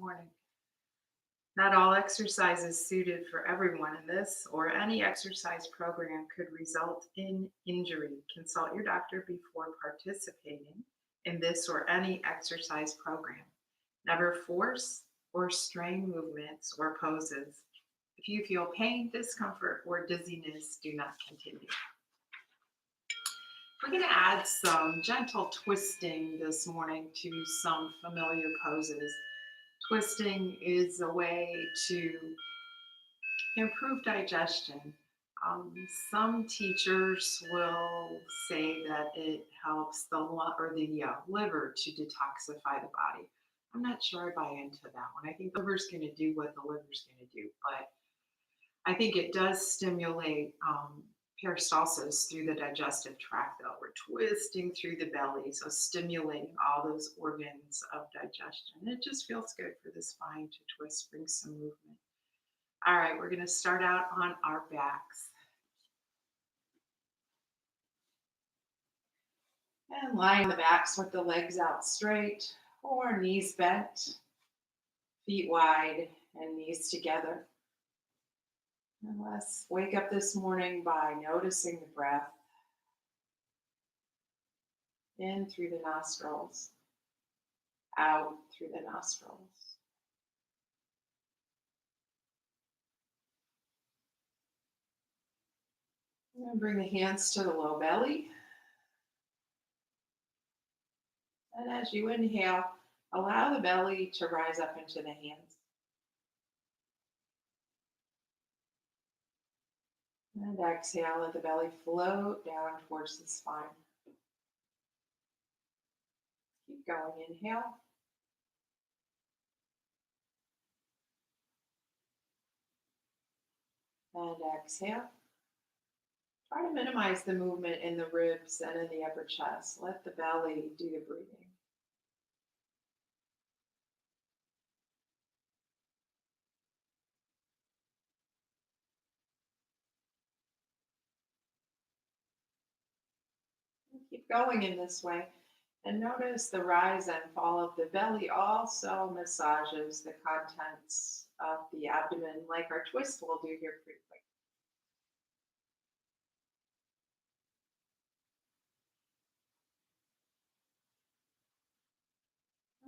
morning. Not all exercise is suited for everyone, and this or any exercise program could result in injury. Consult your doctor before participating in this or any exercise program. Never force or strain movements or poses. If you feel pain, discomfort, or dizziness, do not continue. We're going to add some gentle twisting this morning to some familiar poses. Twisting is a way to improve digestion. Some teachers will say that it helps the liver to detoxify the body. I'm not sure I buy into that one. I think the liver's going to do what the liver's going to do, but I think it does stimulate peristalsis through the digestive tract, though. We're twisting through the belly, so stimulating all those organs of digestion. It just feels good for the spine to twist, bring some movement. All right, we're going to start out on our backs. And lying on the backs with the legs out straight or knees bent, feet wide, and knees together. And let's wake up this morning by noticing the breath in through the nostrils, out through the nostrils. And bring the hands to the low belly. And as you inhale, allow the belly to rise up into the hands. And exhale, let the belly float down towards the spine. Keep going. Inhale. And exhale. Try to minimize the movement in the ribs and in the upper chest. Let the belly do the breathing. And keep going in this way. And notice the rise and fall of the belly also massages the contents of the abdomen, like our twist will do here pretty quick.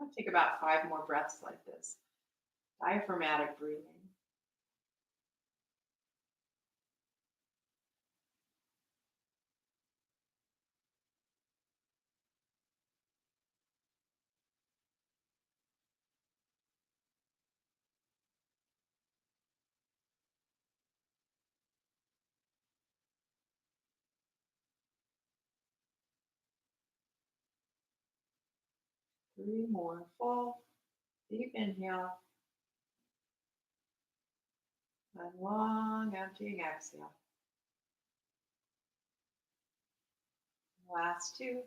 I'll take about 5 more breaths like this. Diaphragmatic breathing. 3 more. Full, deep inhale, and long, emptying exhale. Last 2.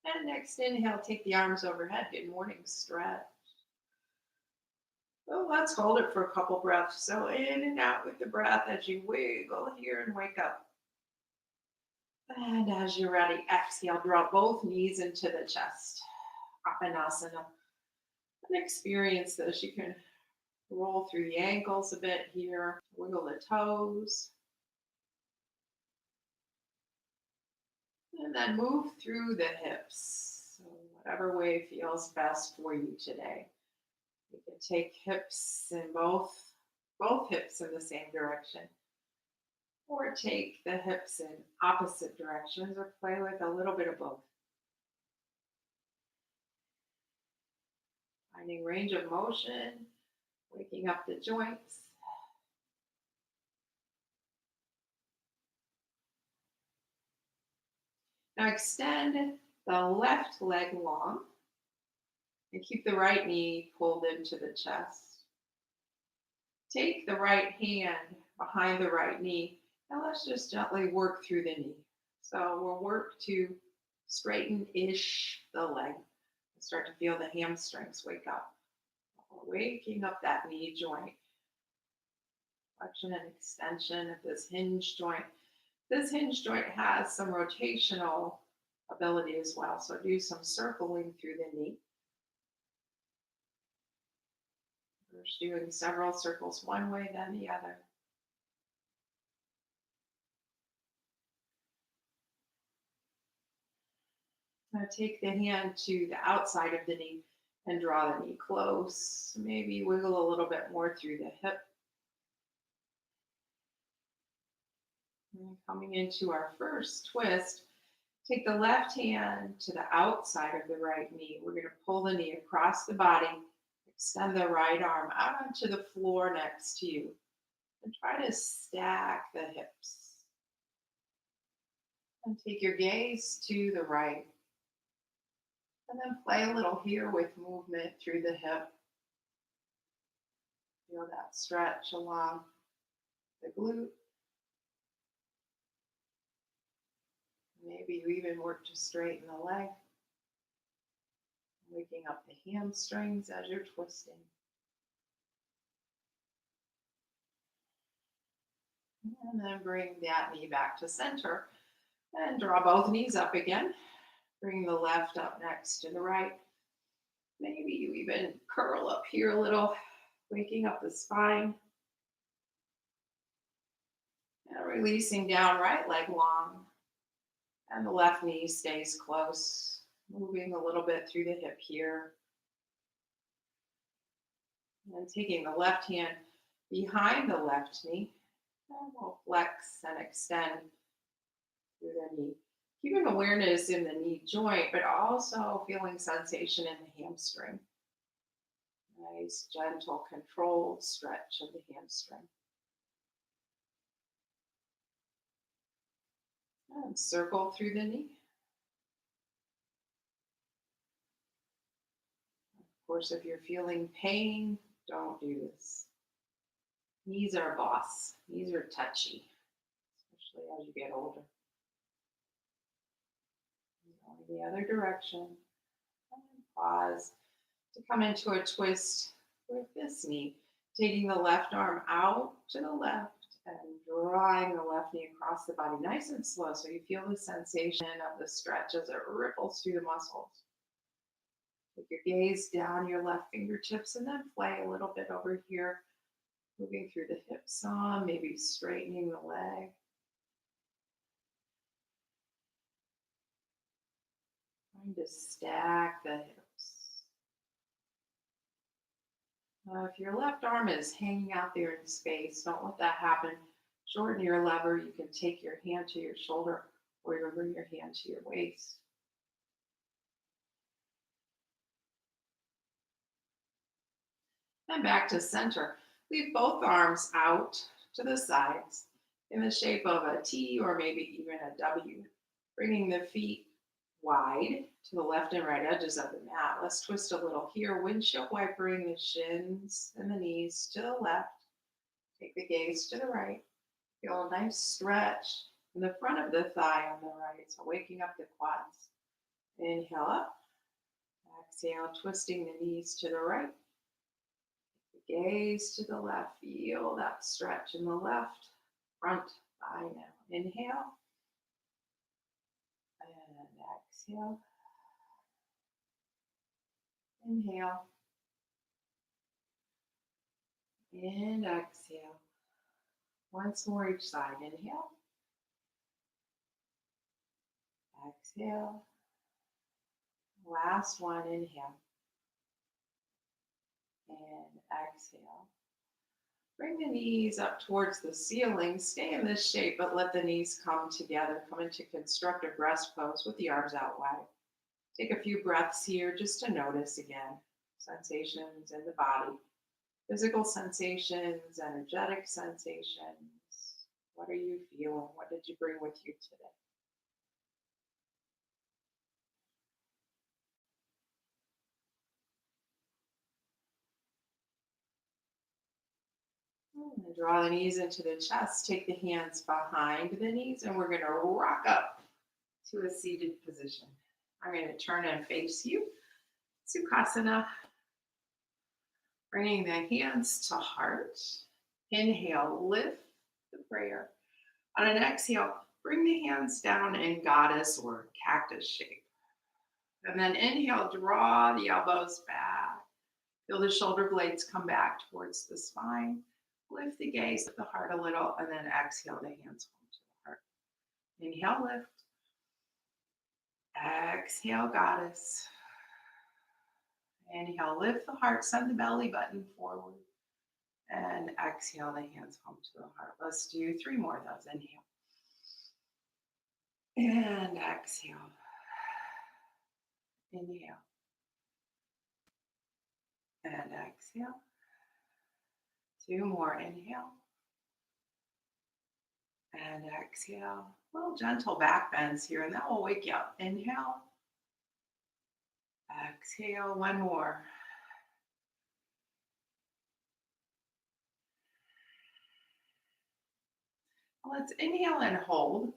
And next inhale, take the arms overhead. Good morning stretch. So let's hold it for a couple breaths. So in and out with the breath as you wiggle here and wake up. And as you're ready, exhale, draw both knees into the chest. Apanasana. And experience this. You can roll through the ankles a bit here, wiggle the toes. And then move through the hips. So whatever way feels best for you today. You can take hips in both hips in the same direction. Or take the hips in opposite directions or play with a little bit of both. Finding range of motion, waking up the joints. Now extend the left leg long and keep the right knee pulled into the chest. Take the right hand behind the right knee and let's just gently work through the knee. So we'll work to straighten-ish the leg and start to feel the hamstrings wake up. We're waking up that knee joint. flexion and extension of this hinge joint. This hinge joint has some rotational ability as well. So do some circling through the knee. First doing several circles one way, then the other. Now take the hand to the outside of the knee and draw the knee close. Maybe wiggle a little bit more through the hip. And coming into our first twist, take the left hand to the outside of the right knee. We're going to pull the knee across the body, extend the right arm out onto the floor next to you, and try to stack the hips. And take your gaze to the right. And then play a little here with movement through the hip. Feel that stretch along the glute. Maybe you even work to straighten the leg. Waking up the hamstrings as you're twisting. And then bring that knee back to center. And draw both knees up again. Bring the left up next to the right. Maybe you even curl up here a little, waking up the spine. And releasing down, right leg long. And the left knee stays close. Moving a little bit through the hip here. And taking the left hand behind the left knee. And we'll flex and extend through the knee. Keeping awareness in the knee joint, but also feeling sensation in the hamstring. Nice, gentle, controlled stretch of the hamstring. And circle through the knee. Of course, if you're feeling pain, don't do this. Knees are boss. Knees are touchy, especially as you get older. Going the other direction. And pause to come into a twist with this knee. Taking the left arm out to the left and drawing the left knee across the body nice and slow so you feel the sensation of the stretch as it ripples through the muscles. Take your gaze down your left fingertips and then play a little bit over here, moving through the hip some, maybe straightening the leg. Trying to stack the hips. If your left arm is hanging out there in space, don't let that happen. Shorten your lever. You can take your hand to your shoulder or you can bring your hand to your waist. And back to center. Leave both arms out to the sides in the shape of a T or maybe even a W. Bringing the feet wide to the left and right edges of the mat. Let's twist a little here. Windshield wipering the shins and the knees to the left. Take the gaze to the right. Feel a nice stretch in the front of the thigh on the right. So waking up the quads. Inhale up. Exhale, twisting the knees to the right. Gaze to the left. Feel that stretch in the left front thigh now. Inhale. And exhale. Inhale. And exhale. Once more each side. Inhale. Exhale. Last one. Inhale. And exhale. Bring the knees up towards the ceiling. Stay in this shape, but let the knees come together. Come into constructive rest pose with the arms out wide. Take a few breaths here just to notice again sensations in the body. Physical sensations, energetic sensations. What are you feeling? What did you bring with you today? And draw the knees into the chest. Take the hands behind the knees, and we're going to rock up to a seated position. I'm going to turn and face you. Sukhasana. Bringing the hands to heart. Inhale, lift the prayer. On an exhale, bring the hands down in goddess or cactus shape. And then inhale, draw the elbows back. Feel the shoulder blades come back towards the spine. Lift the gaze of the heart a little, and then exhale the hands home to the heart. Inhale, lift. Exhale, goddess. Inhale, lift the heart, send the belly button forward. And exhale the hands home to the heart. Let's do 3 more of those. Inhale. And exhale. Inhale. And exhale. 2 more. Inhale. And exhale. Little gentle back bends here, and that will wake you up. Inhale. Exhale. 1 more. Let's inhale and hold.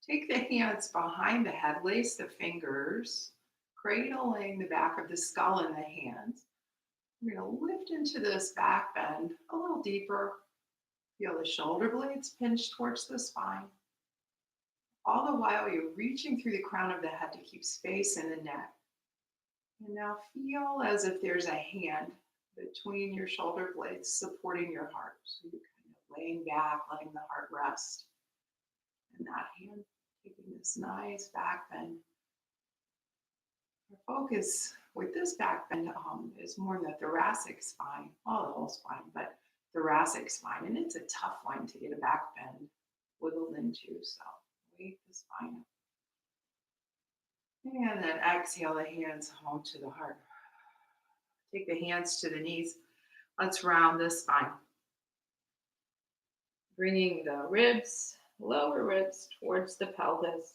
Take the hands behind the head, lace the fingers, cradling the back of the skull in the hands. We're going to lift into this back bend a little deeper. Feel the shoulder blades pinch towards the spine. All the while, you're reaching through the crown of the head to keep space in the neck. And now feel as if there's a hand between your shoulder blades supporting your heart. So you're kind of laying back, letting the heart rest. And that hand taking this nice back bend. Our focus with this back bend is more the thoracic spine, well, the whole spine, but thoracic spine. And it's a tough one to get a back bend wiggled into. So wake the spine up. And then exhale the hands home to the heart. Take the hands to the knees. Let's round the spine. Bringing the ribs, lower ribs towards the pelvis.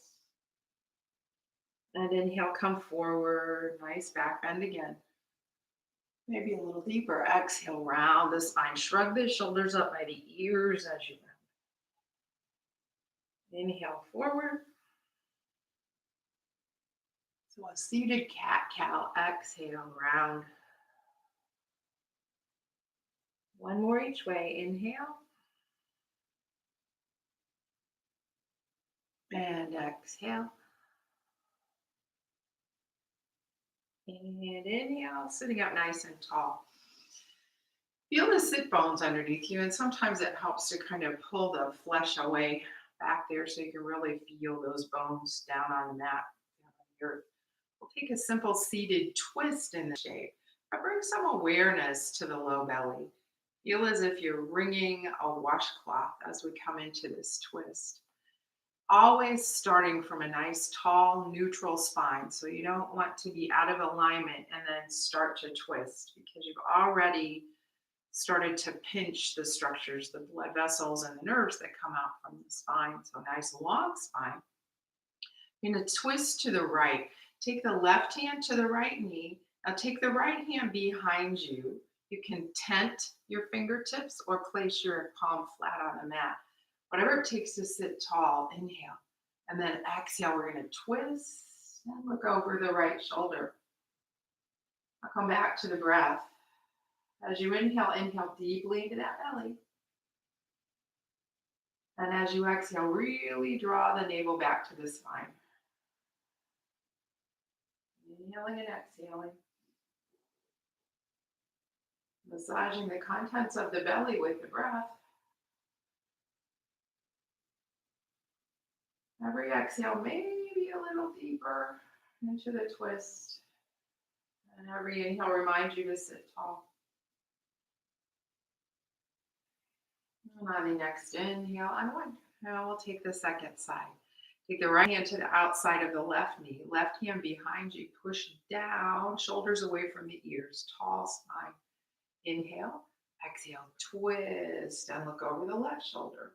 And inhale, come forward. Nice back bend again. Maybe a little deeper. Exhale, round the spine. Shrug the shoulders up by the ears as you round. Inhale forward. So a seated cat-cow. Exhale, round. 1 more each way. Inhale. And exhale. And inhale, sitting up nice and tall. Feel the sit bones underneath you, and sometimes it helps to kind of pull the flesh away back there so you can really feel those bones down on the mat. We'll take a simple seated twist in the shape. But bring some awareness to the low belly. Feel as if you're wringing a washcloth as we come into this twist. Always starting from a nice, tall, neutral spine. So you don't want to be out of alignment and then start to twist because you've already started to pinch the structures, the blood vessels and the nerves that come out from the spine. So nice long spine. You're going to twist to the right. Take the left hand to the right knee. Now take the right hand behind you. You can tent your fingertips or place your palm flat on the mat. Whatever it takes to sit tall. Inhale. And then exhale, we're going to twist and look over the right shoulder. I'll come back to the breath. As you inhale, inhale deeply into that belly. And as you exhale, really draw the navel back to the spine. Inhaling and exhaling. Massaging the contents of the belly with the breath. Every exhale, maybe a little deeper into the twist. And every inhale reminds you to sit tall. And on the next inhale, unwind. Now we'll take the second side. Take the right hand to the outside of the left knee. Left hand behind you. Push down, shoulders away from the ears. Tall spine. Inhale. Exhale. Twist and look over the left shoulder.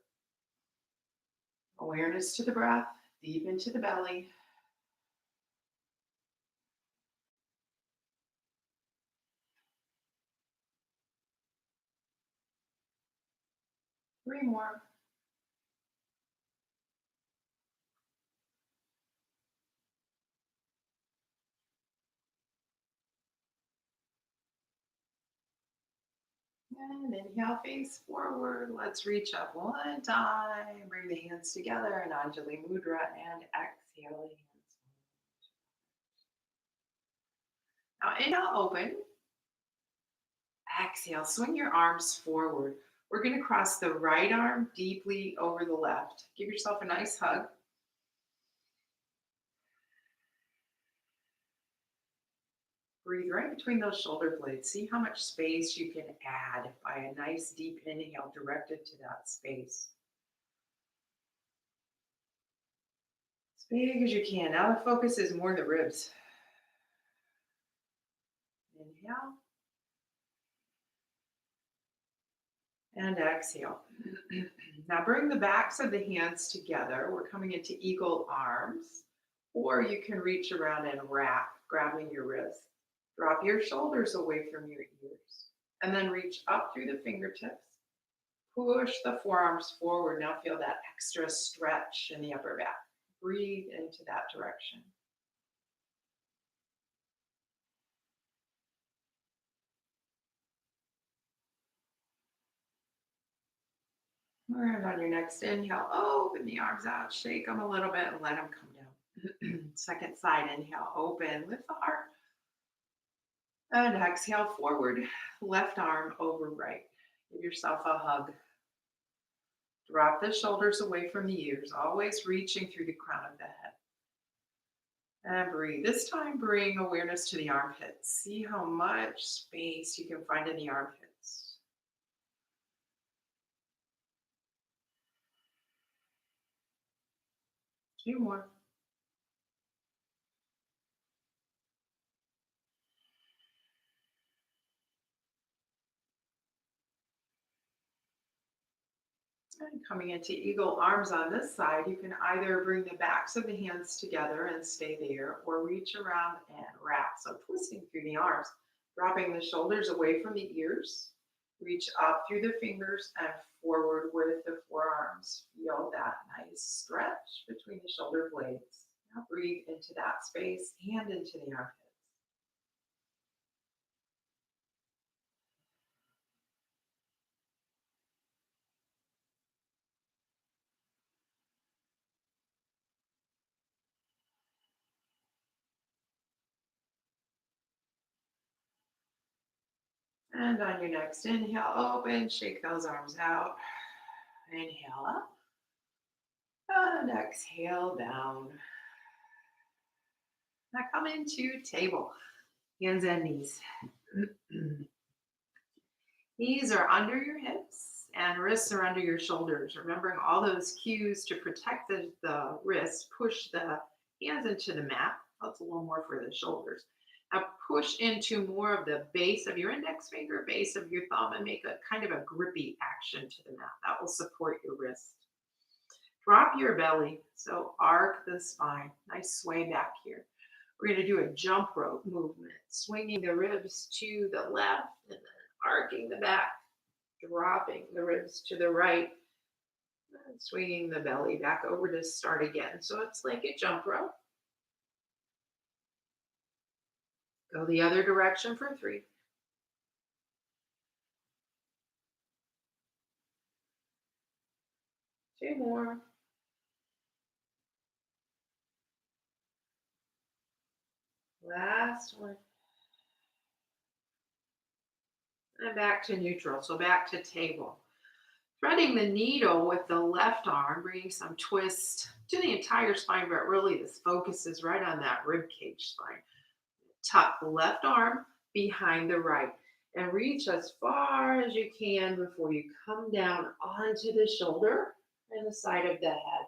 Awareness to the breath. Deep into the belly. Three more. And inhale, face forward. Let's reach up one time. Bring the hands together in Anjali Mudra and exhale the hands. Now inhale, open. Exhale, swing your arms forward. We're going to cross the right arm deeply over the left. Give yourself a nice hug. Breathe right between those shoulder blades. See how much space you can add by a nice deep inhale directed to that space. As big as you can. Now the focus is more the ribs. Inhale and exhale. Now bring the backs of the hands together. We're coming into eagle arms, or you can reach around and wrap, grabbing your wrist. Drop your shoulders away from your ears, and then reach up through the fingertips. Push the forearms forward. Now feel that extra stretch in the upper back. Breathe into that direction. And on your next inhale, open the arms out, shake them a little bit, and let them come down. Second side, inhale, open, lift the heart. And exhale, forward, left arm over right. Give yourself a hug. Drop the shoulders away from the ears, always reaching through the crown of the head. And breathe. This time, bring awareness to the armpits. See how much space you can find in the armpits. Two more. And coming into eagle arms on this side, you can either bring the backs of the hands together and stay there, or reach around and wrap. So twisting through the arms, dropping the shoulders away from the ears, reach up through the fingers and forward with the forearms. Feel that nice stretch between the shoulder blades. Now breathe into that space and into the armpits. And on your next inhale, open, shake those arms out. Inhale up and exhale down. Now come into table, hands and knees. Knees are under your hips and wrists are under your shoulders. Remembering all those cues to protect the wrists, push the hands into the mat. That's a little more for the shoulders. Now push into more of the base of your index finger, base of your thumb, and make a kind of a grippy action to the mat. That will support your wrist. Drop your belly, so arc the spine. Nice sway back here. We're going to do a jump rope movement, swinging the ribs to the left and then arcing the back, dropping the ribs to the right, and swinging the belly back over to start again. So it's like a jump rope. Go the other direction for 3. Two more. Last one. And back to neutral. So back to table. Threading the needle with the left arm, bringing some twist to the entire spine, but really this focus is right on that rib cage spine. Tuck the left arm behind the right and reach as far as you can before you come down onto the shoulder and the side of the head.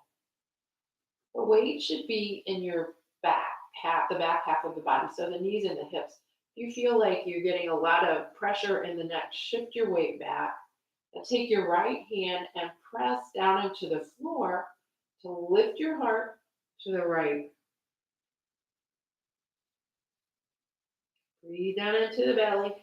The weight should be in your back half, the back half of the body, so the knees and the hips. If you feel like you're getting a lot of pressure in the neck, shift your weight back and take your right hand and press down into the floor to lift your heart to the right. Breathe down into the belly.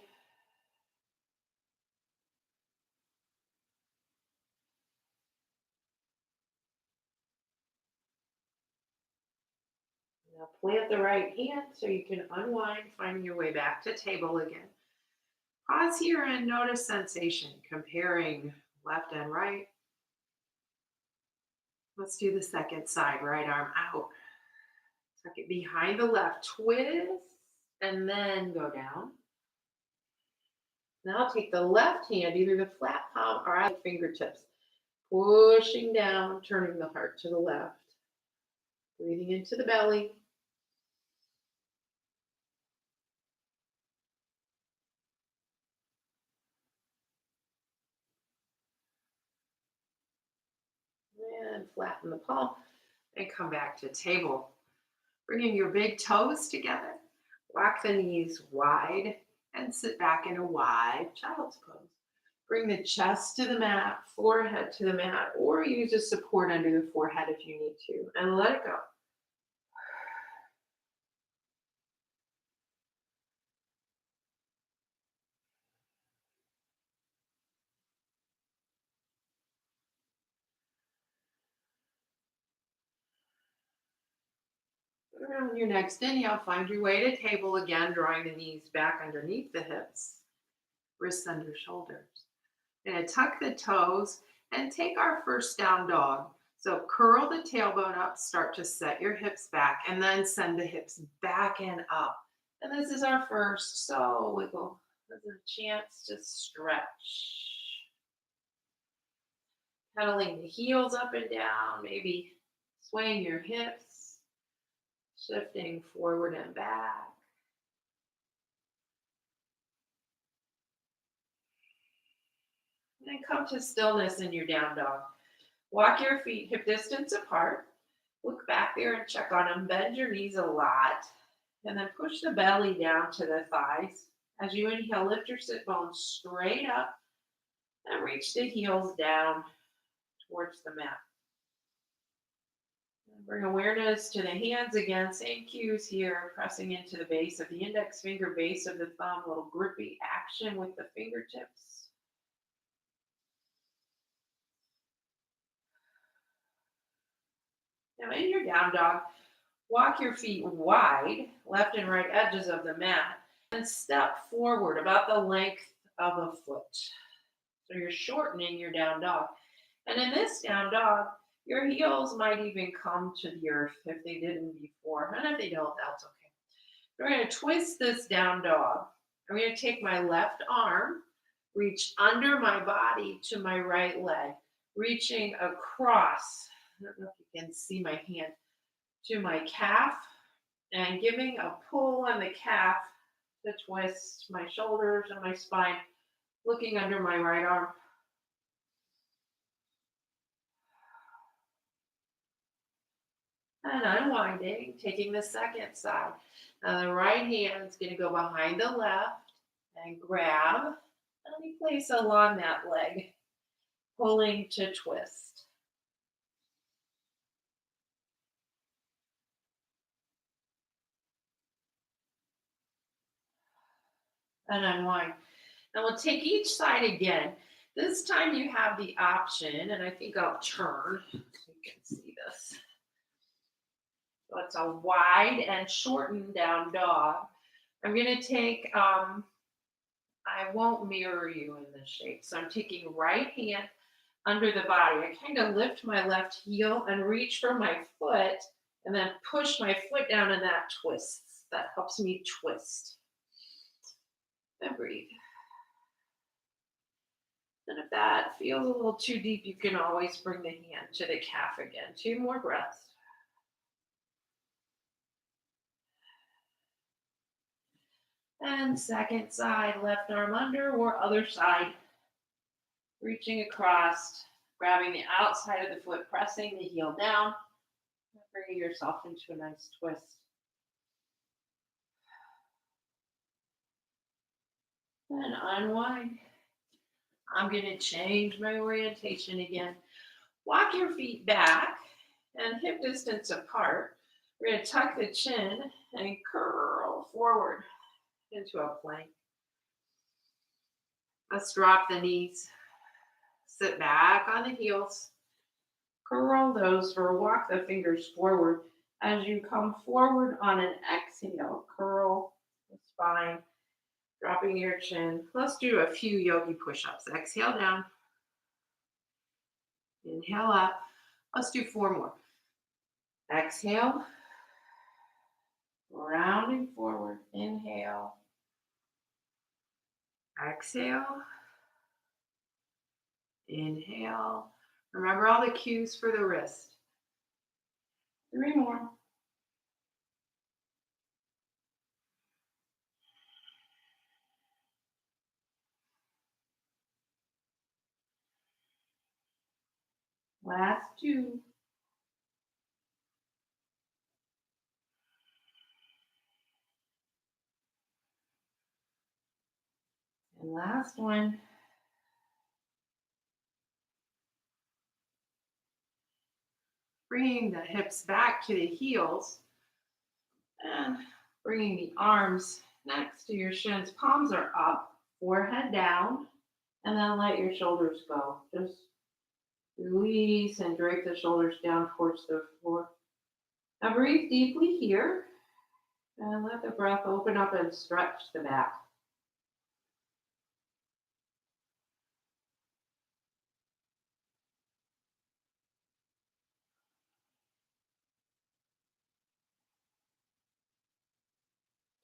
Now plant the right hand so you can unwind, finding your way back to table again. Pause here and notice sensation, comparing left and right. Let's do the second side, right arm out. Tuck it behind the left, twist, and then go down. Now take the left hand, either the flat palm or at fingertips, pushing down, turning the heart to the left. Breathing into the belly. And flatten the palm and come back to table. Bringing your big toes together. Walk the knees wide and sit back in a wide child's pose. Bring the chest to the mat, forehead to the mat, or use a support under the forehead if you need to, and let it go. On your next inhale, find your way to table again, drawing the knees back underneath the hips, wrists under shoulders. We're going to tuck the toes and take our first down dog. So curl the tailbone up, start to set your hips back, and then send the hips back and up. And this is our first, so wiggle. There's a chance to stretch. Pedaling the heels up and down, maybe swaying your hips, shifting forward and back. And then come to stillness in your down dog. Walk your feet hip distance apart. Look back there and check on them. Bend your knees a lot. And then push the belly down to the thighs. As you inhale, lift your sit bones straight up and reach the heels down towards the mat. And bring awareness to the hands again. Same cues here. Pressing into the base of the index finger, base of the thumb. A little grippy action with the fingertips. Now in your down dog, walk your feet wide, left and right edges of the mat, and step forward about the length of a foot. So you're shortening your down dog. And in this down dog, your heels might even come to the earth if they didn't before. And if they don't, that's okay. We're going to twist this down dog. I'm going to take my left arm, reach under my body to my right leg, reaching across. I don't know if you can see my hand, to my calf, and giving a pull on the calf to twist my shoulders and my spine, looking under my right arm. And unwinding, taking the second side. Now the right hand is going to go behind the left and grab and we place along that leg, pulling to twist. And unwind. Now we'll take each side again. This time you have the option, and I think I'll turn so you can see this. So it's a wide and shortened down dog. I'm going to take, I won't mirror you in this shape. So I'm taking right hand under the body. I kind of lift my left heel and reach for my foot and then push my foot down and that twists. That helps me twist. And breathe. And if that feels a little too deep, you can always bring the hand to the calf again. 2 more breaths. And second side, left arm under or other side. Reaching across, grabbing the outside of the foot, pressing the heel down, bringing yourself into a nice twist. And unwind. I'm going to change my orientation again. Walk your feet back and hip distance apart. We're going to tuck the chin and curl forward into a plank. Let's drop the knees. Sit back on the heels. Curl those or walk the fingers forward. As you come forward on an exhale, curl the spine. Dropping your chin. Let's do a few yogi push-ups. Exhale down. Inhale up. Let's do 4 more. Exhale. Rounding forward. Inhale. Exhale. Inhale. Remember all the cues for the wrist. 3 more. Last 2. And last one. Bringing the hips back to the heels and bringing the arms next to your shins. Palms are up, forehead down, and then let your shoulders go. Just release and drape the shoulders down towards the floor. Now breathe deeply here and let the breath open up and stretch the back.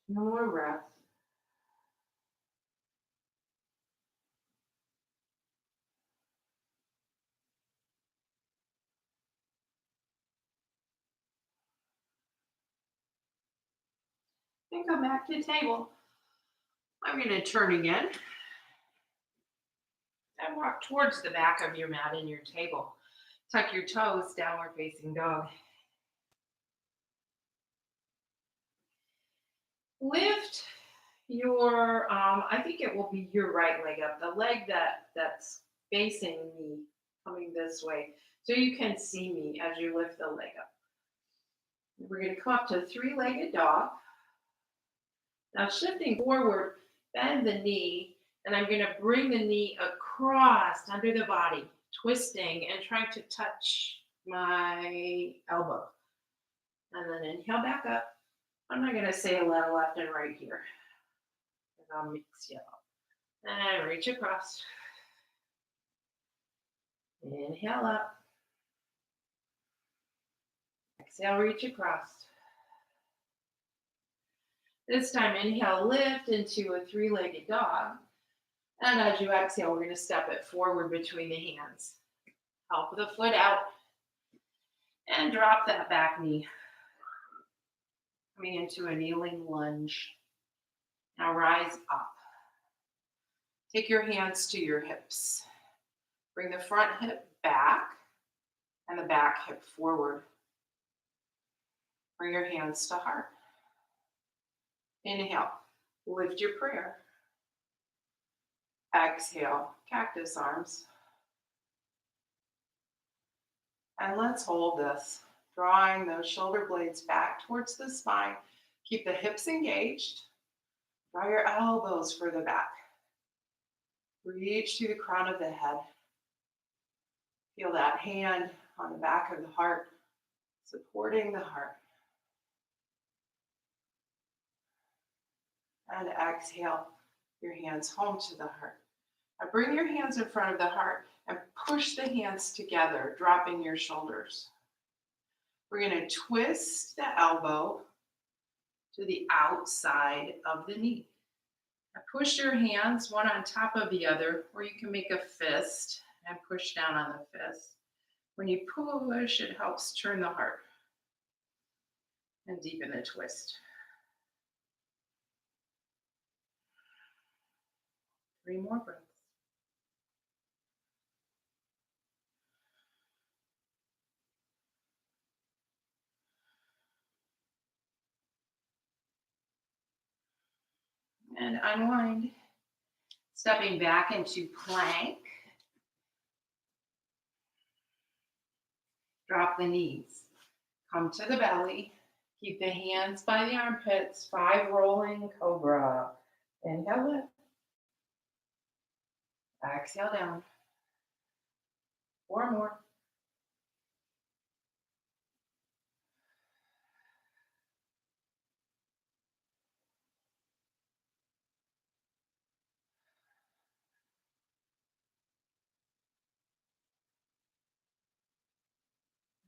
No more breaths. And come back to table. I'm going to turn again and walk towards the back of your mat and your table. Tuck your toes, downward facing dog. Lift your, I think it will be your right leg up, the leg that's facing me, coming this way, so you can see me as you lift the leg up. We're going to come up to 3-legged dog. Now shifting forward, bend the knee, and I'm going to bring the knee across under the body, twisting and trying to touch my elbow. And then inhale back up. I'm not going to say a lot left and right here, because I'll mix you up. And reach across. Inhale up. Exhale, reach across. This time, inhale, lift into a 3-legged dog. And as you exhale, we're going to step it forward between the hands. Help the foot out. And drop that back knee. Coming into a kneeling lunge. Now rise up. Take your hands to your hips. Bring the front hip back and the back hip forward. Bring your hands to heart. Inhale, lift your prayer. Exhale, cactus arms. And let's hold this, drawing those shoulder blades back towards the spine. Keep the hips engaged. Draw your elbows further back. Reach to the crown of the head. Feel that hand on the back of the heart, supporting the heart. And exhale, your hands home to the heart. Now bring your hands in front of the heart and push the hands together, dropping your shoulders. We're going to twist the elbow to the outside of the knee. Now push your hands one on top of the other, or you can make a fist and push down on the fist. When you push, it helps turn the heart and deepen the twist. 3 more breaths. And unwind. Stepping back into plank. Drop the knees. Come to the belly. Keep the hands by the armpits. 5 rolling cobra. Inhale lift. Exhale down. 4 more.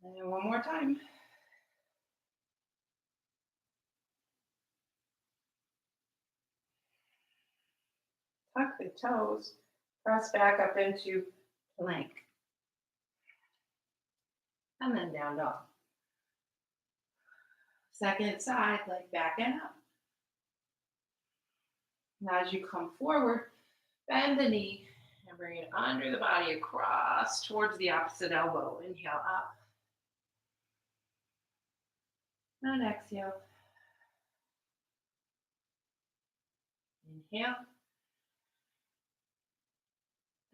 And one more time. Tuck the toes, press back up into plank. And then down dog. Second side, leg back and up. Now as you come forward, bend the knee and bring it under the body across towards the opposite elbow. Inhale up. And exhale. Inhale.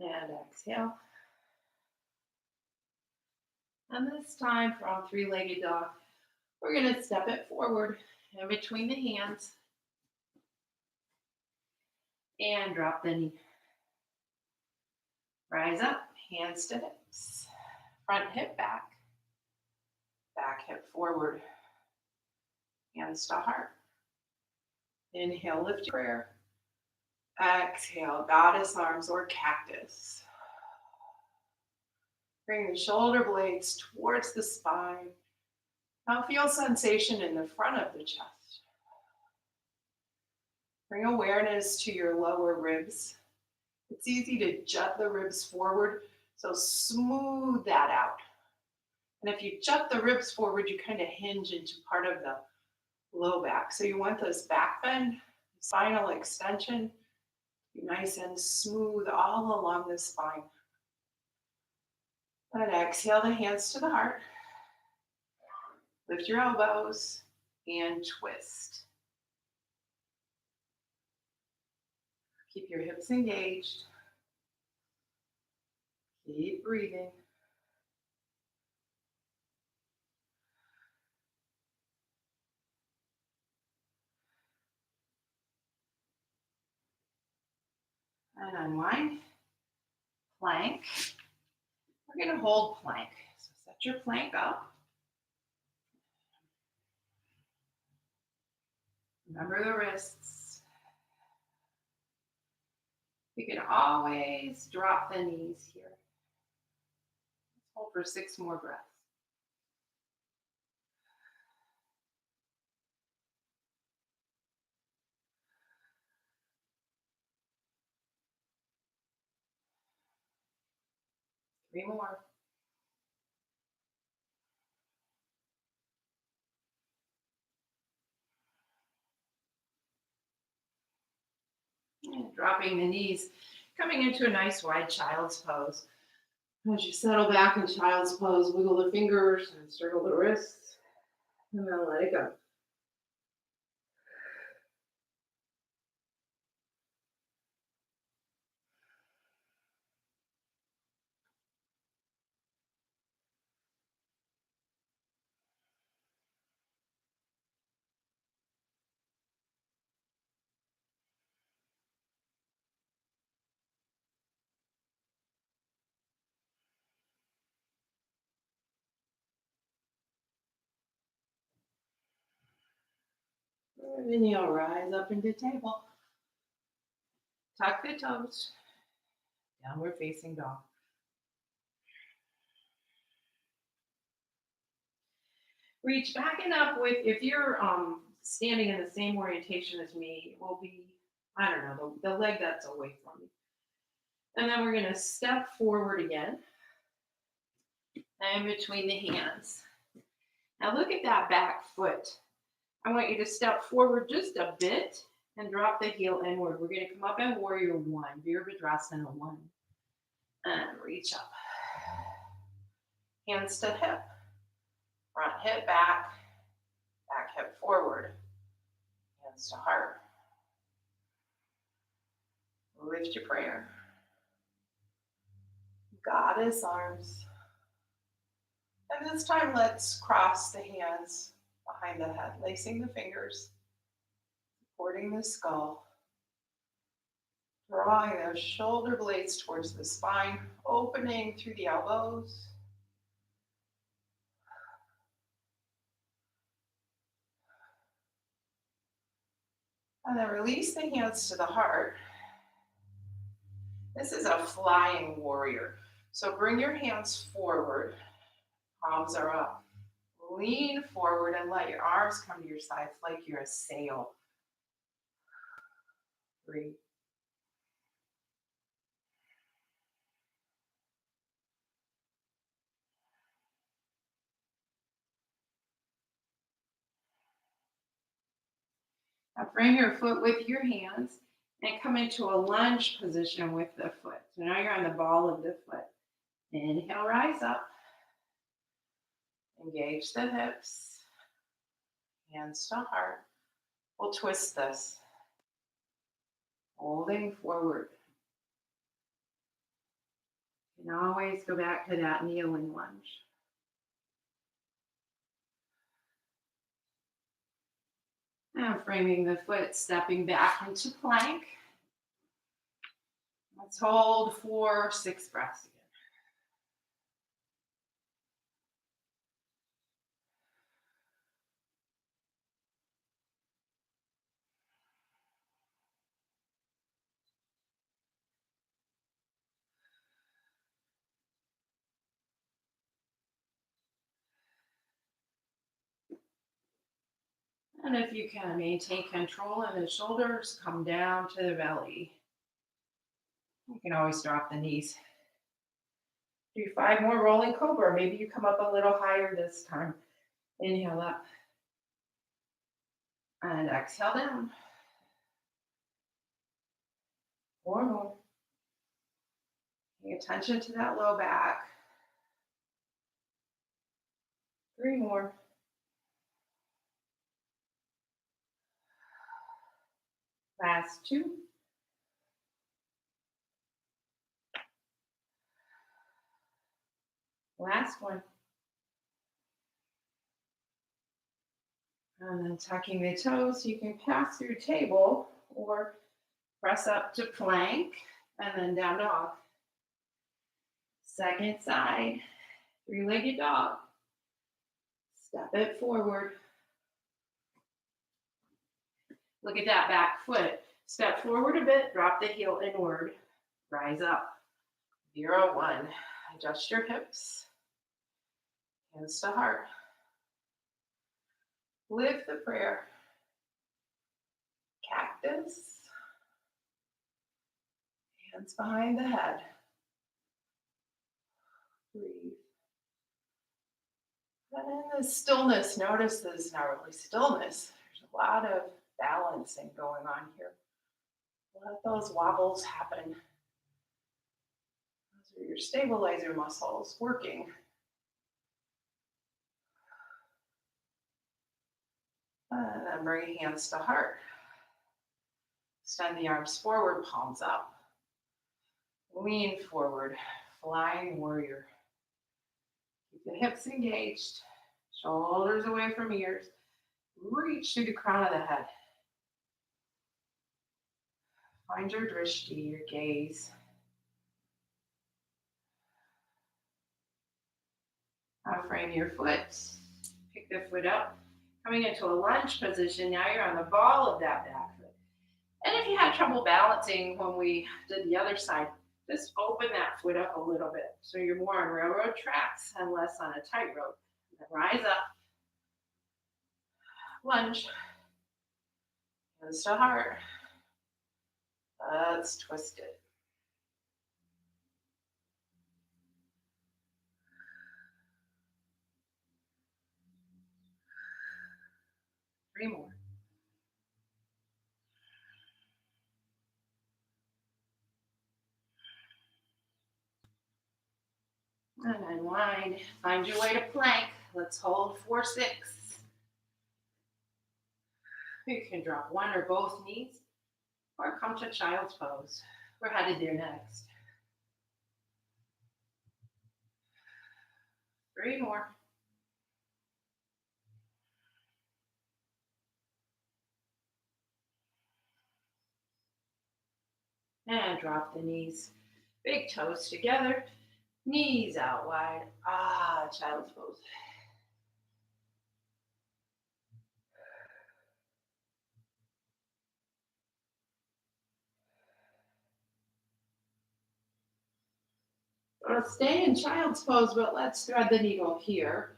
And exhale. And this time from three-legged dog, we're going to step it forward in between the hands and drop the knee. Rise up, hands to hips, front hip back, back hip forward, hands to heart. Inhale, lift your prayer. Exhale, goddess arms or cactus. Bring the shoulder blades towards the spine. Now feel sensation in the front of the chest. Bring awareness to your lower ribs. It's easy to jut the ribs forward, so smooth that out. And if you jut the ribs forward, you kind of hinge into part of the low back. So you want this back bend, spinal extension, be nice and smooth all along the spine. And exhale the hands to the heart. Lift your elbows and twist. Keep your hips engaged. Keep breathing. And unwind. Plank. We're going to hold plank. So set your plank up. Remember the wrists. You can always drop the knees here. Let's hold for 6 more breaths. Three more. And dropping the knees, coming into a nice wide child's pose. As you settle back in child's pose, wiggle the fingers and circle the wrists, and then let it go. And then you'll rise up into table. Tuck the toes. Downward facing dog. Reach back and up with, if you're standing in the same orientation as me, it will be, I don't know, the leg that's away from me. And then we're going to step forward again. And between the hands. Now look at that back foot. I want you to step forward just a bit and drop the heel inward. We're going to come up in Warrior One, Virabhadrasana 1. And reach up. Hands to hip. Front hip back. Back hip forward. Hands to heart. Lift your prayer. Goddess arms. And this time, let's cross the hands behind the head, lacing the fingers, supporting the skull, drawing those shoulder blades towards the spine, opening through the elbows. And then release the hands to the heart. This is a flying warrior. So bring your hands forward. Palms are up. Lean forward and let your arms come to your sides like you're a sail. Breathe. Now frame your foot with your hands and come into a lunge position with the foot. So now you're on the ball of the foot. Inhale, rise up. Engage the hips. Hands to heart. We'll twist this. Holding forward. You can always go back to that kneeling lunge. Now framing the foot, stepping back into plank. Let's hold for 6 breaths again. And if you can, maintain control in the shoulders, come down to the belly. You can always drop the knees. Do 5 more rolling cobra. Maybe you come up a little higher this time. Inhale up. And exhale down. 4 more. Pay attention to that low back. 3 more. Last 2. Last 1. And then tucking the toes, you can pass through table or press up to plank and then down dog. Second side, 3-legged dog. Step it forward. Look at that back foot. Step forward a bit, drop the heel inward, rise up. 0, 1. Adjust your hips. Hands to heart. Lift the prayer. Cactus. Hands behind the head. Breathe. And in the stillness, notice this is not really stillness. There's a lot of balancing going on here. Let those wobbles happen. Those are your stabilizer muscles working. And then bring hands to heart. Extend the arms forward, palms up. Lean forward, flying warrior. Keep the hips engaged, shoulders away from ears. Reach through the crown of the head. Find your drishti, your gaze. Now frame your foot. Pick the foot up. Coming into a lunge position, now you're on the ball of that back foot. And if you had trouble balancing when we did the other side, just open that foot up a little bit. So you're more on railroad tracks and less on a tightrope. Then rise up. Lunge. Hands to heart. Let's twist it. 3 more. And unwind. Find your way to plank. Let's hold for 6. You can drop one or both knees or come to child's pose. We're headed there next. 3 more. And drop the knees. Big toes together. Knees out wide. Child's pose. to stay in child's pose, but let's thread the needle here.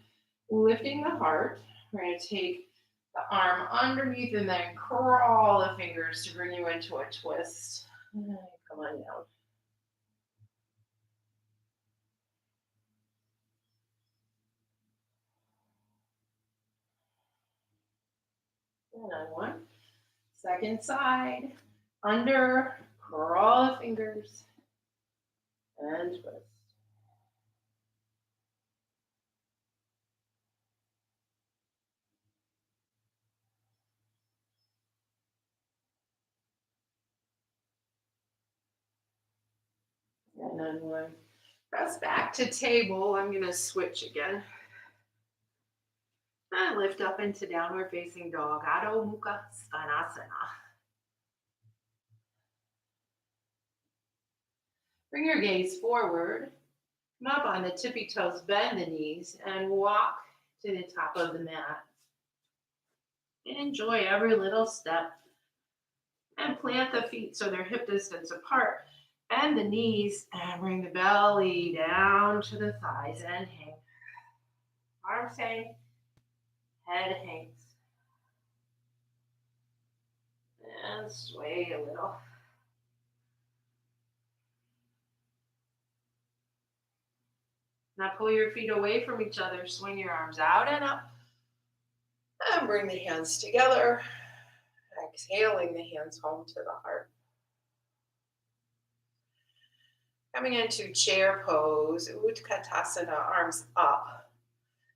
Lifting the heart. We're going to take the arm underneath and then crawl the fingers to bring you into a twist. Come on down. And on one. Second side. Under. Crawl the fingers. And twist. And then one. Press back to table. I'm going to switch again. And lift up into downward facing dog. Adho Mukha Svanasana. Bring your gaze forward. Come up on the tippy toes, bend the knees, and walk to the top of the mat. And enjoy every little step. And plant the feet so they're hip distance apart. Bend the knees and bring the belly down to the thighs and hang. Arms hang, head hangs. And sway a little. Now pull your feet away from each other. Swing your arms out and up. And bring the hands together. Exhaling the hands home to the heart. Coming into chair pose, Utkatasana, arms up.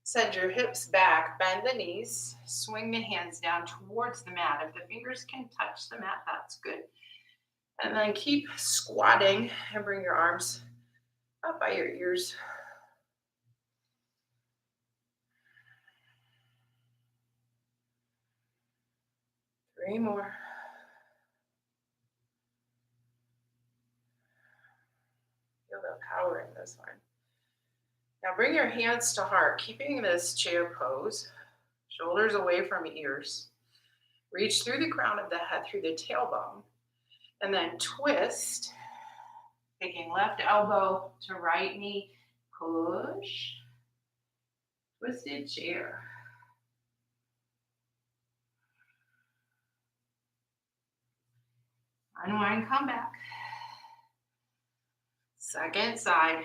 Send your hips back, bend the knees, swing the hands down towards the mat. If the fingers can touch the mat, that's good. And then keep squatting and bring your arms up by your ears. Three more. Feel the power in this one. Now bring your hands to heart, keeping this chair pose, shoulders away from ears. Reach through the crown of the head, through the tailbone, and then twist, taking left elbow to right knee, push, twisted chair. Unwind, come back. Second side.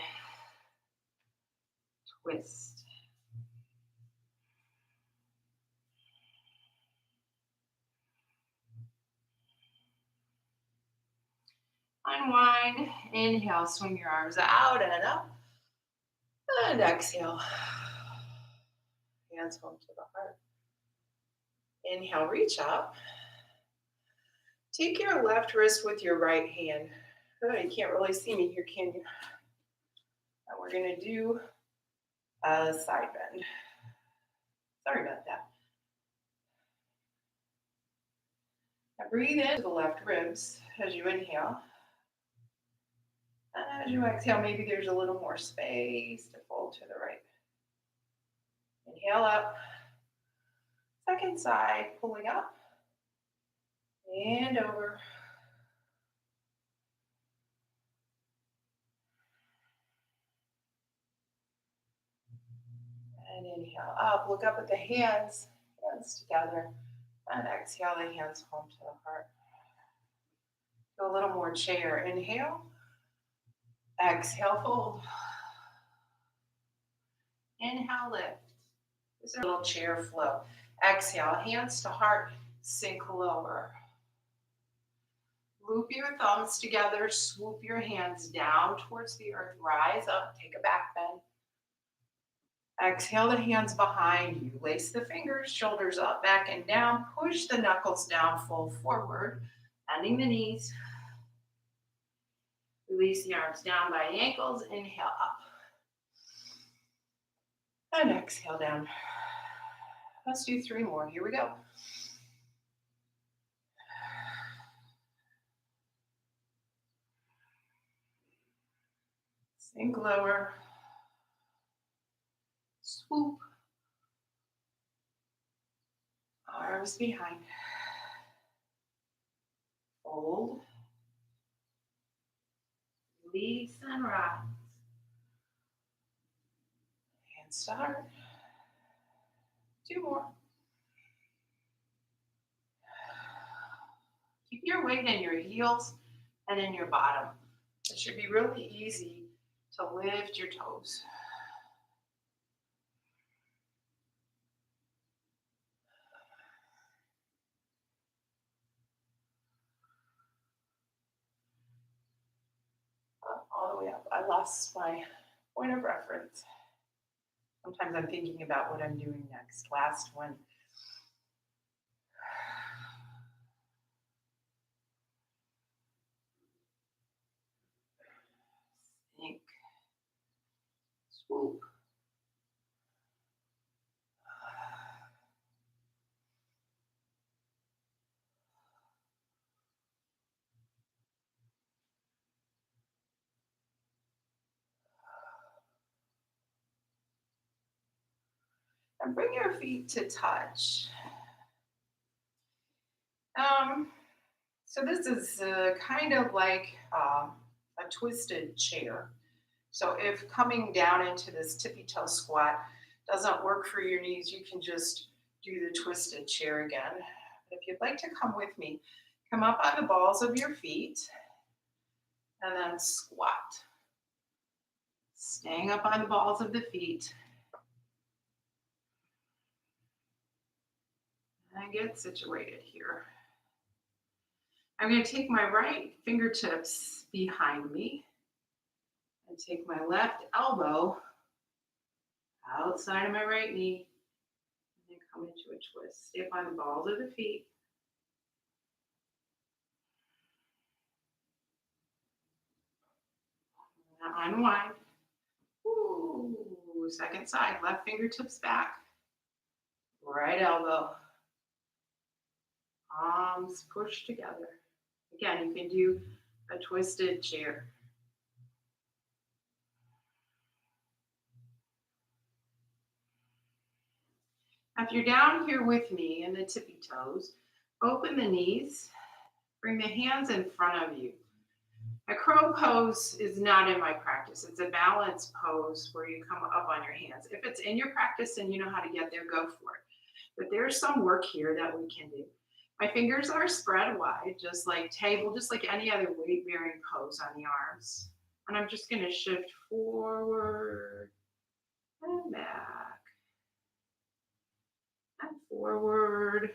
Twist. Unwind. Inhale, swing your arms out and up. And exhale. Hands home to the heart. Inhale, reach up. Take your left wrist with your right hand. Oh, you can't really see me here, can you? And we're going to do a side bend. Sorry about that. Now breathe into the left ribs as you inhale. And as you exhale, maybe there's a little more space to fold to the right. Inhale up. Second side, pulling up. And over. And inhale up. Look up at the hands together. And exhale the hands home to the heart. Do a little more chair. Inhale. Exhale, fold. Inhale, lift. This is a little chair flow. Exhale, hands to heart, sink lower. Loop your thumbs together, swoop your hands down towards the earth, rise up, take a back bend. Exhale the hands behind you, lace the fingers, shoulders up, back and down, push the knuckles down, fold forward, bending the knees. Release the arms down by the ankles, inhale up. And exhale down. Let's do 3 more. Here we go. Sink lower. Swoop. Arms behind. Fold. Release and rise. And start. 2 more. Keep your weight in your heels and in your bottom. It should be really easy to lift your toes. All the way up. I lost my point of reference. Sometimes I'm thinking about what I'm doing next. Last one. Think. Swoop. And bring your feet to touch. So this is kind of like a twisted chair. So if coming down into this tippy toe squat doesn't work for your knees, you can just do the twisted chair again. But if you'd like to come with me, come up on the balls of your feet and then squat. Staying up on the balls of the feet. And get situated here. I'm going to take my right fingertips behind me and take my left elbow outside of my right knee and then come into a twist. Stay up on the balls of the feet. Now unwind. Ooh, second side, left fingertips back. Right elbow. Arms push together. Again, you can do a twisted chair. If you're down here with me in the tippy toes, open the knees, bring the hands in front of you. A crow pose is not in my practice. It's a balance pose where you come up on your hands. If it's in your practice and you know how to get there, go for it. But there's some work here that we can do. My fingers are spread wide, just like table, just like any other weight-bearing pose on the arms. And I'm just going to shift forward and back and forward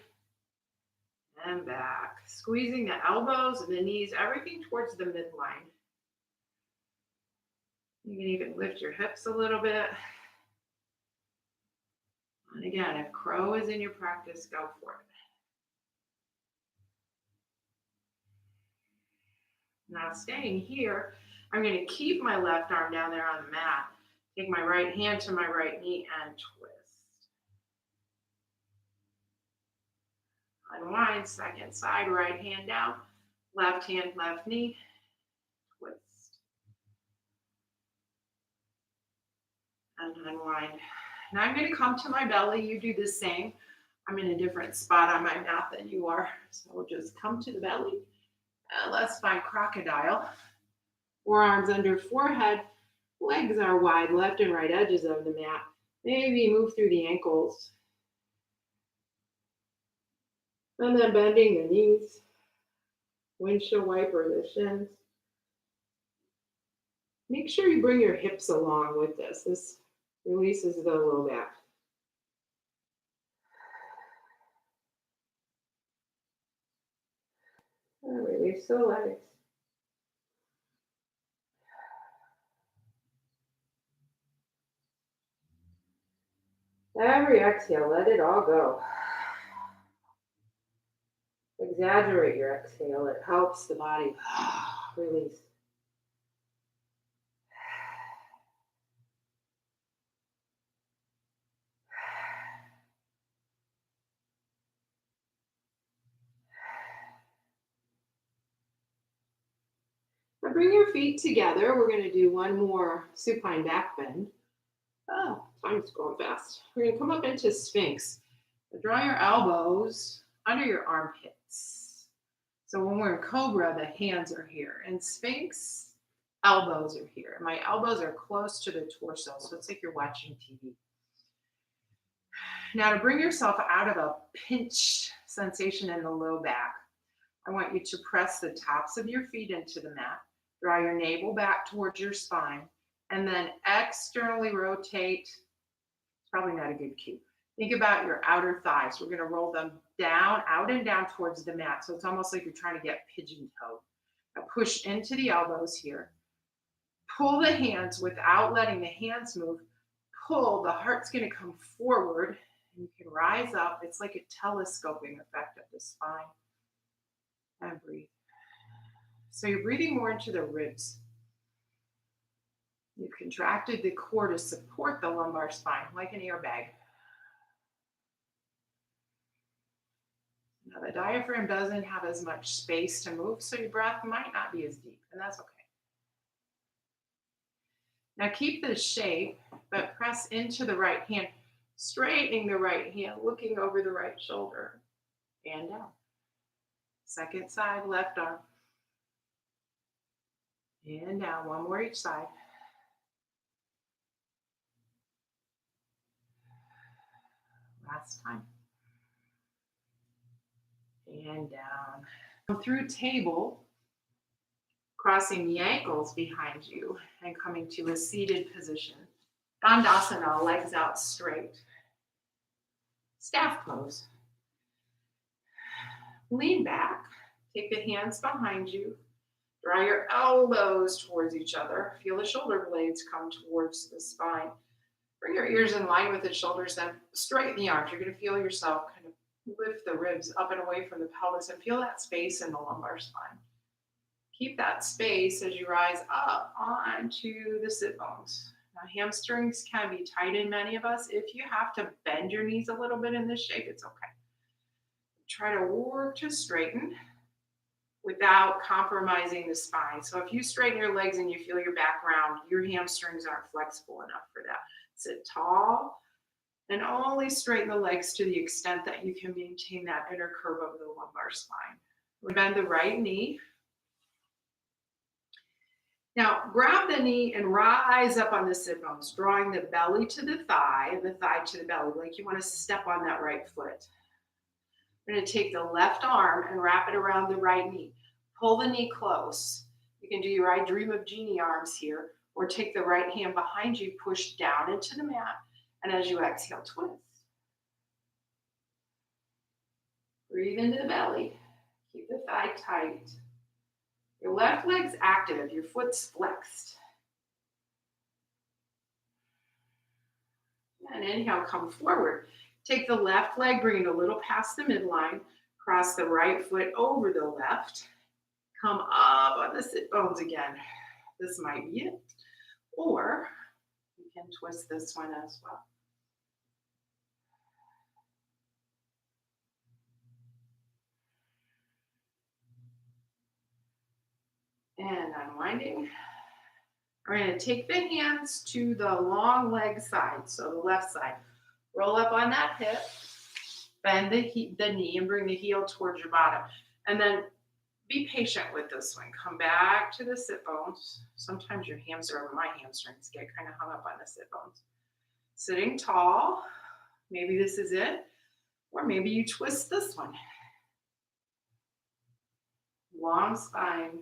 and back. Squeezing the elbows and the knees, everything towards the midline. You can even lift your hips a little bit. And again, if crow is in your practice, go for it. Now staying here, I'm going to keep my left arm down there on the mat. Take my right hand to my right knee and twist. Unwind, second side, right hand down, left hand, left knee, twist. And unwind. Now I'm going to come to my belly. You do the same. I'm in a different spot on my mat than you are. So we'll just come to the belly. Let's find crocodile. Forearms under forehead. Legs are wide, left and right edges of the mat. Maybe move through the ankles. And then bending the knees. Windshield wiper the shins. Make sure you bring your hips along with this. This releases the low back. And release the legs. Every exhale, let it all go. Exaggerate your exhale. It helps the body release. Now bring your feet together. We're going to do one more supine back bend. Oh, time's going fast. We're going to come up into Sphinx. Draw your elbows under your armpits. So when we're in Cobra, the hands are here. In Sphinx, elbows are here. My elbows are close to the torso, so it's like you're watching TV. Now to bring yourself out of a pinch sensation in the low back, I want you to press the tops of your feet into the mat, draw your navel back towards your spine, and then externally rotate. It's probably not a good cue. Think about your outer thighs. We're going to roll them down, out and down towards the mat. So it's almost like you're trying to get pigeon-toed. Now push into the elbows here. Pull the hands without letting the hands move. Pull, the heart's going to come forward, and you can rise up. It's like a telescoping effect of the spine. And breathe. So you're breathing more into the ribs. You've contracted the core to support the lumbar spine like an airbag. Now the diaphragm doesn't have as much space to move, so your breath might not be as deep, and that's okay. Now keep this shape, but press into the right hand, straightening the right hand, looking over the right shoulder, and down. Second side, left arm. And down, one more each side. Last time. And down. Come through table, crossing the ankles behind you and coming to a seated position. Dandasana, legs out straight. Staff pose. Lean back, take the hands behind you, draw your elbows towards each other, feel the shoulder blades come towards the spine. Bring your ears in line with the shoulders, then straighten the arms. You're going to feel yourself kind of lift the ribs up and away from the pelvis and feel that space in the lumbar spine. Keep that space as you rise up onto the sit bones. Now, hamstrings can be tight in many of us. If you have to bend your knees a little bit in this shape, it's okay. Try to work to straighten without compromising the spine. So if you straighten your legs and you feel your back round, your hamstrings aren't flexible enough for that. Sit tall and only straighten the legs to the extent that you can maintain that inner curve of the lumbar spine. Bend the right knee. Now grab the knee and rise up on the sit bones, drawing the belly to the thigh and the thigh to the belly, like you want to step on that right foot. We're going to take the left arm and wrap it around the right knee. Pull the knee close. You can do your I Dream of Jeannie arms here, or take the right hand behind you, push down into the mat, and as you exhale, twist. Breathe into the belly. Keep the thigh tight. Your left leg's active, your foot's flexed. And inhale, come forward. Take the left leg, bring it a little past the midline, cross the right foot over the left, come up on the sit bones again. This might be it. Or you can twist this one as well. And unwinding. We're going to take the hands to the long leg side, so the left side. Roll up on that hip, bend the knee and bring the heel towards your bottom. And then be patient with this one. Come back to the sit bones. Sometimes your my hamstrings get kind of hung up on the sit bones. Sitting tall. Maybe this is it. Or maybe you twist this one. Long spine.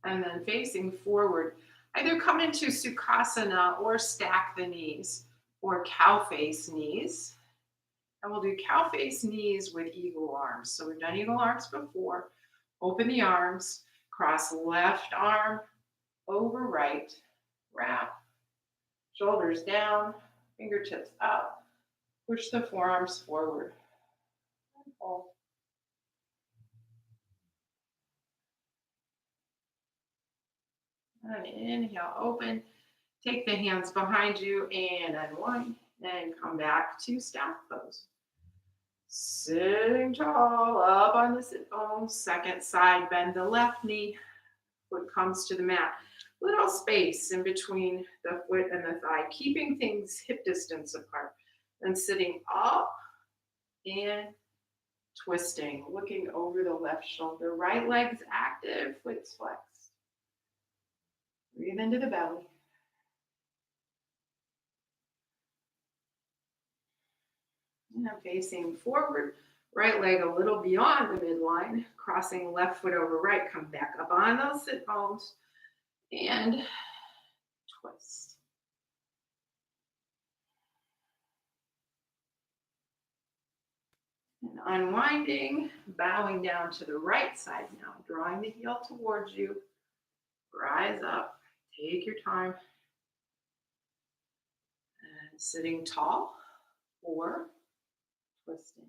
And then facing forward, either come into Sukhasana or stack the knees, or cow face knees. And we'll do cow face knees with eagle arms. So we've done eagle arms before. Open the arms, cross left arm over right, wrap, shoulders down, fingertips up, push the forearms forward, and hold. And inhale, open. Take the hands behind you and unwind. And come back to staff pose. Sitting tall, up on the sit bones. Second side, bend the left knee. Foot comes to the mat. Little space in between the foot and the thigh, keeping things hip distance apart. Then sitting up and twisting, looking over the left shoulder. Right leg's active, foot's flexed. Breathe into the belly. And I'm facing forward, right leg a little beyond the midline, crossing left foot over right. Come back up on those sit bones and twist. And unwinding, bowing down to the right side now, drawing the heel towards you. Rise up, take your time. And sitting tall or twisting.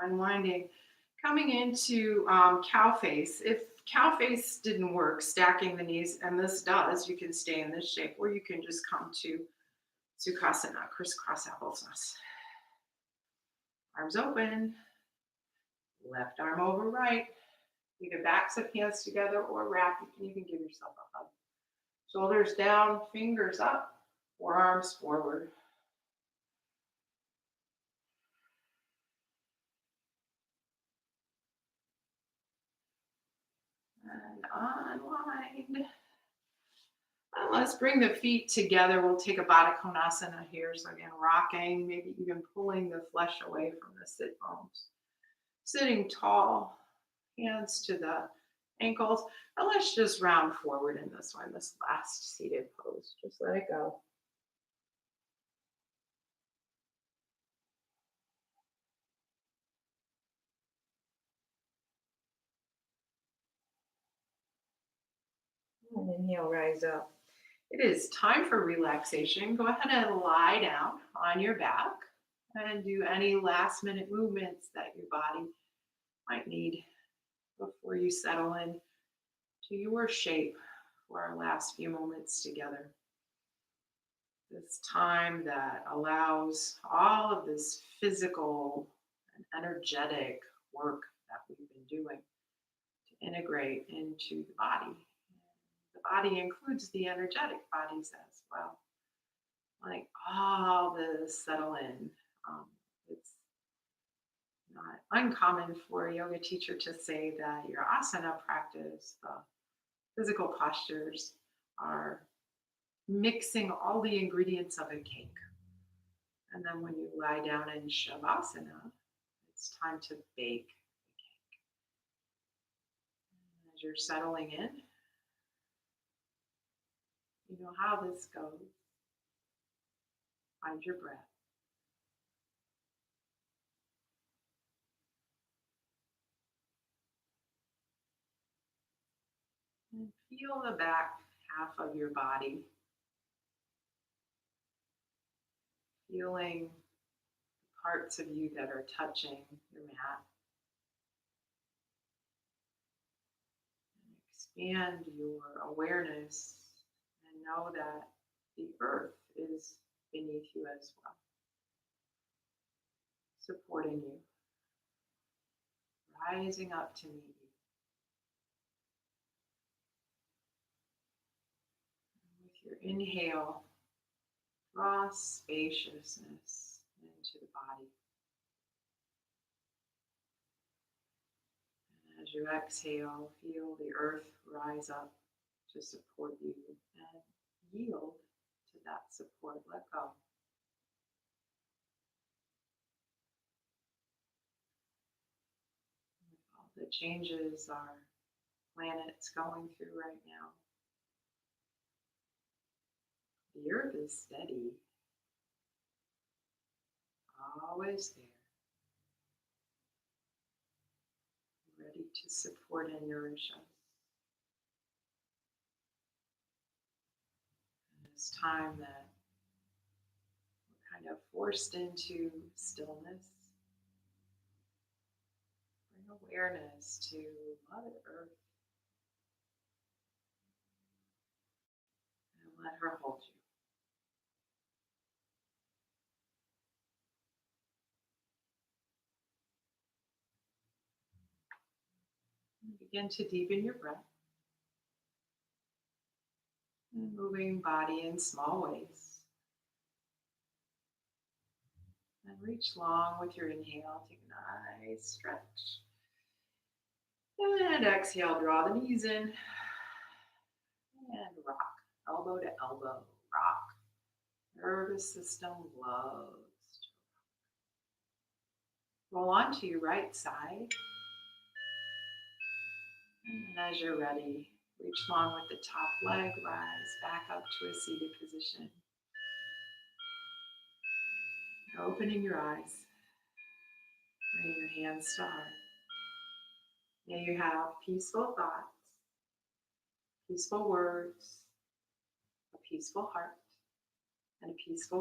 Unwinding, coming into cow face. If cow face didn't work, stacking the knees, and this does, you can stay in this shape, or you can just come to Sukhasana, crisscross applesauce. Arms open, left arm over right, either backs of hands together or wrap. You can even give yourself a hug. Shoulders down, fingers up, forearms forward. And unwind. And let's bring the feet together. We'll take a Baddha Konasana here. So again, rocking, maybe even pulling the flesh away from the sit bones. Sitting tall, hands to the ankles. And let's just round forward in this one, this last seated pose. Just let it go. And inhale, rise up. It is time for relaxation. Go ahead and lie down on your back and do any last minute movements that your body might need before you settle in to your shape for our last few moments together. This time that allows all of this physical and energetic work that we've been doing to integrate into the body. The body includes the energetic bodies as well. Like all this settle in. It's not uncommon for a yoga teacher to say that your asana practice, the physical postures, are mixing all the ingredients of a cake. And then when you lie down in Shavasana, it's time to bake the cake. And as you're settling in, you know how this goes. Find your breath. And feel the back half of your body. Feeling parts of you that are touching your mat. And expand your awareness and know that the earth is beneath you as well, supporting you, rising up to meet you. And with your inhale, draw spaciousness into the body. And as you exhale, feel the earth rise up to support you and yield to that support. Let go. With all the changes our planet's going through right now, the earth is steady, always there, ready to support and nourish us. And it's time that we're kind of forced into stillness. Bring awareness to Mother Earth and let her hold you. And begin to deepen your breath. And moving body in small ways. reach long with your inhale. Take a nice stretch. And exhale, draw the knees in. And rock, elbow to elbow, rock. Nervous system loves. Roll onto your right side. And as you're ready, reach long with the top leg, rise back up to a seated position. Opening your eyes, bring your hands to heart. May you have peaceful thoughts, peaceful words, a peaceful heart, and a peaceful